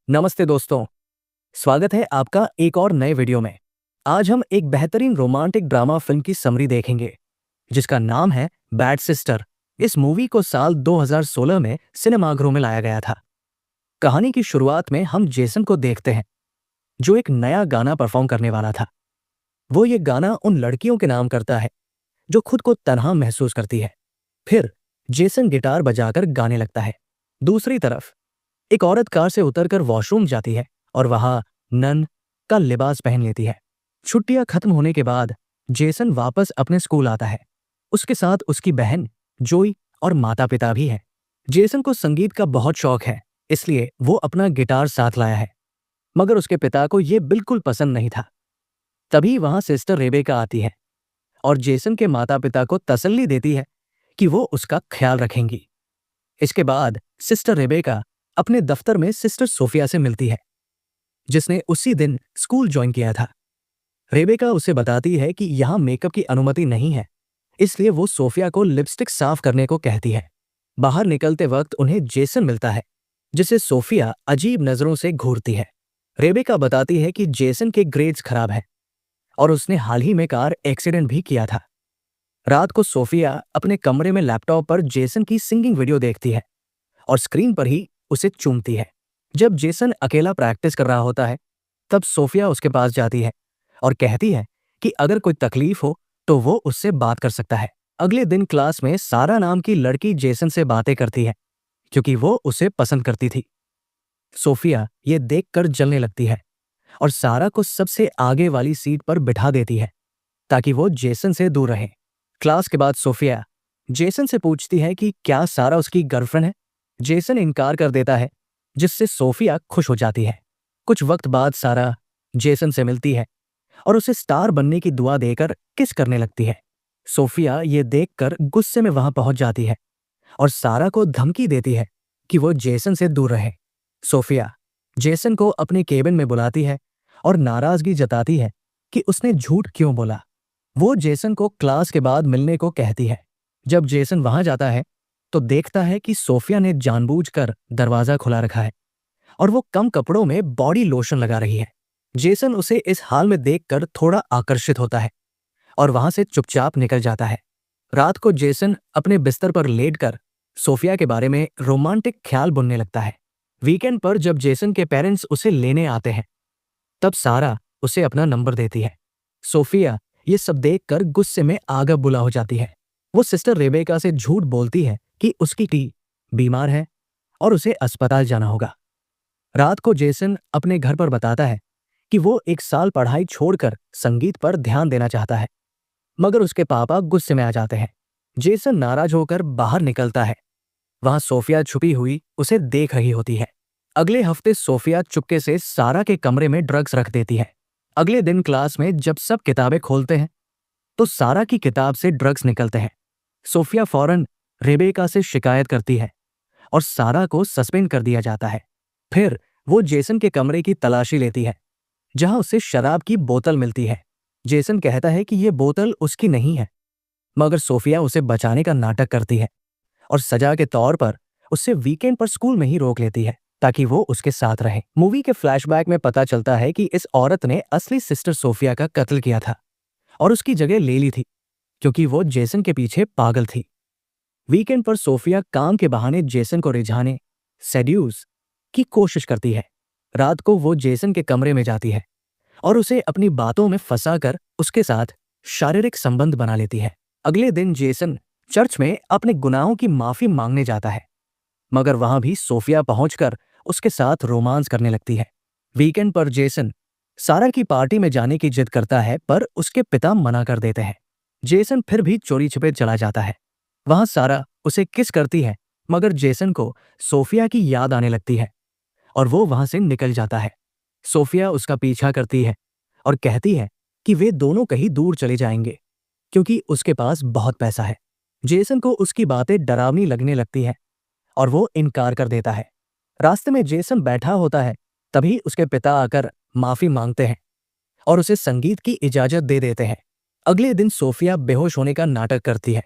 नमस्ते दोस्तों, स्वागत है आपका एक और नए वीडियो में। आज हम एक बेहतरीन रोमांटिक ड्रामा फिल्म की समरी देखेंगे, जिसका नाम है बैड सिस्टर। इस मूवी को साल 2016 में सिनेमाघरों में लाया गया था। कहानी की शुरुआत में हम जेसन को देखते हैं, जो एक नया गाना परफॉर्म करने वाला था। वो ये गाना उन लड़कियों के नाम करता है, जो खुद को तन्हा महसूस करती है। फिर जेसन गिटार बजाकर गाने लगता है। दूसरी तरफ एक औरत कार से उतरकर वॉशरूम जाती है और वहां नन का लिबास पहन लेती है। छुट्टियां खत्म होने के बाद जेसन वापस अपने स्कूल आता है। उसके साथ उसकी बहन जोई और माता पिता भी हैं। जेसन को संगीत का बहुत शौक है, इसलिए वो अपना गिटार साथ लाया है, मगर उसके पिता को यह बिल्कुल पसंद नहीं था। तभी वहां सिस्टर रेबेका आती है और जेसन के माता पिता को तसल्ली देती है कि वो उसका ख्याल रखेंगी। इसके बाद सिस्टर रेबेका अपने दफ्तर में सिस्टर सोफिया से मिलती है, जिसने उसी दिन स्कूल ज्वाइन किया था। रेबेका उसे बताती है कि यहां मेकअप की अनुमति नहीं है, इसलिए वो सोफिया को लिपस्टिक साफ करने को कहती है। बाहर निकलते वक्त उन्हें जेसन मिलता है, जिसे सोफिया अजीब नजरों से घूरती है। रेबेका बताती है कि जेसन के ग्रेड्स खराब हैं और उसने हाल ही में कार एक्सीडेंट भी किया था। रात को सोफिया अपने कमरे में लैपटॉप पर जेसन की सिंगिंग वीडियो देखती है और स्क्रीन पर ही उसे चूमती है। जब जेसन अकेला प्रैक्टिस कर रहा होता है, तब सोफिया उसके पास जाती है और कहती है कि अगर कोई तकलीफ हो तो वो उससे बात कर सकता है। अगले दिन क्लास में सारा नाम की लड़की जेसन से बातें करती है, क्योंकि वो उसे पसंद करती थी। सोफिया ये देखकर जलने लगती है और सारा को सबसे आगे वाली सीट पर बिठा देती है, ताकि वो जेसन से दूर रहे। क्लास के बाद सोफिया जेसन से पूछती है कि क्या सारा उसकी गर्लफ्रेंड है। जेसन इनकार कर देता है, जिससे सोफिया खुश हो जाती है। कुछ वक्त बाद सारा जेसन से मिलती है और उसे स्टार बनने की दुआ देकर किस करने लगती है। सोफिया ये देखकर गुस्से में वहां पहुंच जाती है और सारा को धमकी देती है कि वो जेसन से दूर रहे। सोफिया जेसन को अपने केबिन में बुलाती है और नाराजगी जताती है कि उसने झूठ क्यों बोला। वो जेसन को क्लास के बाद मिलने को कहती है। जब जेसन वहां जाता है तो देखता है कि सोफिया ने जानबूझकर दरवाजा खुला रखा है और वो कम कपड़ों में बॉडी लोशन लगा रही है। जेसन उसे इस हाल में देखकर थोड़ा आकर्षित होता है और वहां से चुपचाप निकल जाता है। रात को जेसन अपने बिस्तर पर लेटकर सोफिया के बारे में रोमांटिक ख्याल बुनने लगता है। वीकेंड पर जब जेसन के पेरेंट्स उसे लेने आते हैं, तब सारा उसे अपना नंबर देती है। सोफिया ये सब देखकर गुस्से में आग बुला हो जाती है। वो सिस्टर रेबेका से झूठ बोलती है कि उसकी टी बीमार है और उसे अस्पताल जाना होगा। रात को जेसन अपने घर पर बताता है कि वो एक साल पढ़ाई छोड़कर संगीत पर ध्यान देना चाहता है, मगर उसके पापा गुस्से में आ जाते हैं। जेसन नाराज होकर बाहर निकलता है। वहां सोफिया छुपी हुई उसे देख रही होती है। अगले हफ्ते सोफिया चुपके से सारा के कमरे में ड्रग्स रख देती है। अगले दिन क्लास में जब सब किताबें खोलते हैं, तो सारा की किताब से ड्रग्स निकलते हैं। सोफिया फौरन रेबेका से शिकायत करती है और सारा को सस्पेंड कर दिया जाता है। फिर वो जेसन के कमरे की तलाशी लेती है, जहां उसे शराब की बोतल मिलती है। जेसन कहता है कि ये बोतल उसकी नहीं है, मगर सोफिया उसे बचाने का नाटक करती है और सजा के तौर पर उसे वीकेंड पर स्कूल में ही रोक लेती है, ताकि वो उसके साथ रहे। मूवी के फ्लैशबैक में पता चलता है कि इस औरत ने असली सिस्टर सोफिया का कत्ल किया था और उसकी जगह ले ली थी, क्योंकि वो जेसन के पीछे पागल थी। वीकेंड पर सोफिया काम के बहाने जेसन को रिझाने सेड्यूस की कोशिश करती है। रात को वो जेसन के कमरे में जाती है और उसे अपनी बातों में फंसाकर उसके साथ शारीरिक संबंध बना लेती है। अगले दिन जेसन चर्च में अपने गुनाहों की माफी मांगने जाता है, मगर वहां भी सोफिया पहुंचकर उसके साथ रोमांस करने लगती है। वीकेंड पर जेसन सारा की पार्टी में जाने की जिद करता है, पर उसके पिता मना कर देते हैं। जेसन फिर भी चोरी छिपे चला जाता है। वहां सारा उसे किस करती है, मगर जेसन को सोफिया की याद आने लगती है और वो वहां से निकल जाता है। सोफिया उसका पीछा करती है और कहती है कि वे दोनों कहीं दूर चले जाएंगे, क्योंकि उसके पास बहुत पैसा है। जेसन को उसकी बातें डरावनी लगने लगती है और वो इनकार कर देता है। रास्ते में जेसन बैठा होता है, तभी उसके पिता आकर माफी मांगते हैं और उसे संगीत की इजाजत दे देते हैं। अगले दिन सोफिया बेहोश होने का नाटक करती है।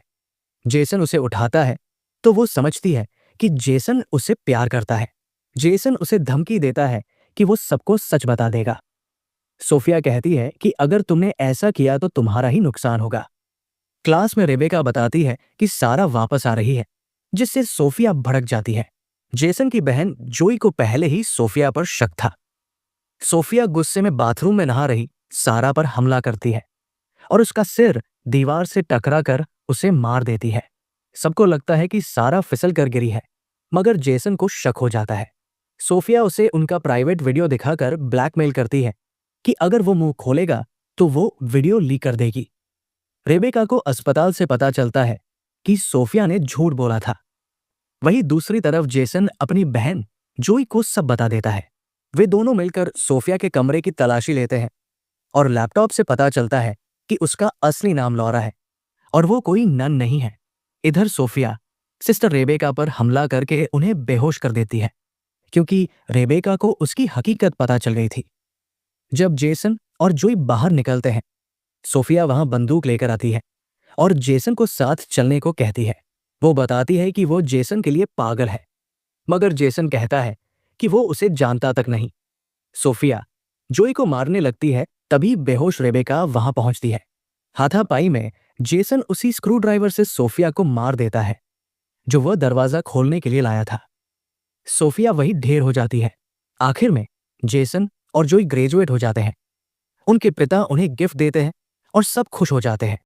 जेसन उसे उठाता है तो वो समझती है कि जेसन उससे प्यार करता है। जेसन उसे धमकी देता है कि वो सबको सच बता देगा। सोफिया कहती है कि अगर तुमने ऐसा किया तो तुम्हारा ही नुकसान होगा। क्लास में रेबेका बताती है कि सारा वापस आ रही है, जिससे सोफिया भड़क जाती है। जेसन की बहन जोई को पहले ही सोफिया पर शक था। सोफिया गुस्से में बाथरूम में नहा रही सारा पर हमला करती है और उसका सिर दीवार से टकरा कर उसे मार देती है। सबको लगता है कि सारा फिसल कर गिरी है, मगर जेसन को शक हो जाता है। सोफिया उसे उनका प्राइवेट वीडियो दिखाकर ब्लैकमेल करती है कि अगर वो मुंह खोलेगा तो वो वीडियो लीक कर देगी। रेबेका को अस्पताल से पता चलता है कि सोफिया ने झूठ बोला था। वहीं दूसरी तरफ जेसन अपनी बहन जोई को सब बता देता है। वे दोनों मिलकर सोफिया के कमरे की तलाशी लेते हैं और लैपटॉप से पता चलता है कि उसका असली नाम लॉरा है और वो कोई नन नहीं है। इधर सोफिया सिस्टर रेबेका पर हमला करके उन्हें बेहोश कर देती है, क्योंकि रेबेका को उसकी हकीकत पता चल गई थी। जब जेसन और जोई बाहर निकलते हैं, सोफिया वहां बंदूक लेकर आती है और जेसन को साथ चलने को कहती है। वो बताती है कि वो जेसन के लिए पागल है, मगर जेसन कहता है कि वो उसे जानता तक नहीं। सोफिया जोई को मारने लगती है, तभी बेहोश रेबेका वहां पहुंचती है। हाथापाई में जेसन उसी स्क्रू ड्राइवर से सोफिया को मार देता है जो वह दरवाजा खोलने के लिए लाया था। सोफिया वही ढेर हो जाती है। आखिर में जेसन और जोई ग्रेजुएट हो जाते हैं। उनके पिता उन्हें गिफ्ट देते हैं और सब खुश हो जाते हैं।